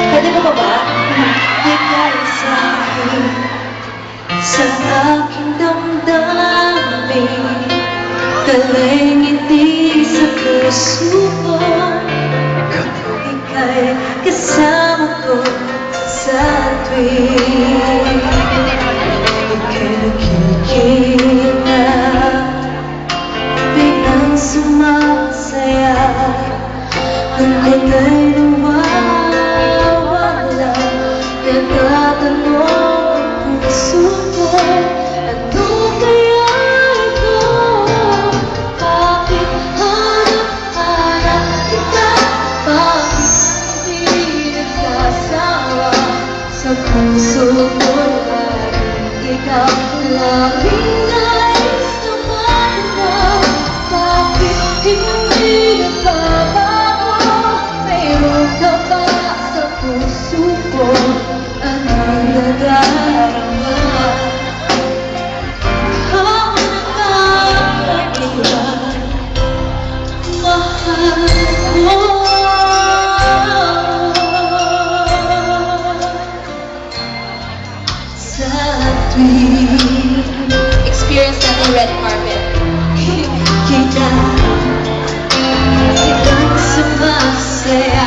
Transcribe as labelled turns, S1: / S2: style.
S1: Pwede mo ba? Bigay sa akin, sa aking damdamin, daling ngiti sa puso ko. Ika'y kasama ko sa tuwing ika'y nakikita, biglang sumasaya, ang kulay nawawala. Nagtatanong ang puso ko, ano kaya ito? Bakit hanap-hanap kita? Bakit hindi nagsasawa sa puso ko? Laging ikaw, laging nais na matanaw. Bakit hindi nagbabago? Mayroon ka ba sa puso ko? Anong nadarama? Ikaw na iba, mahal ko. Sa tuwing
S2: Experience natin red carpet.
S1: kita, biglang sumasaya.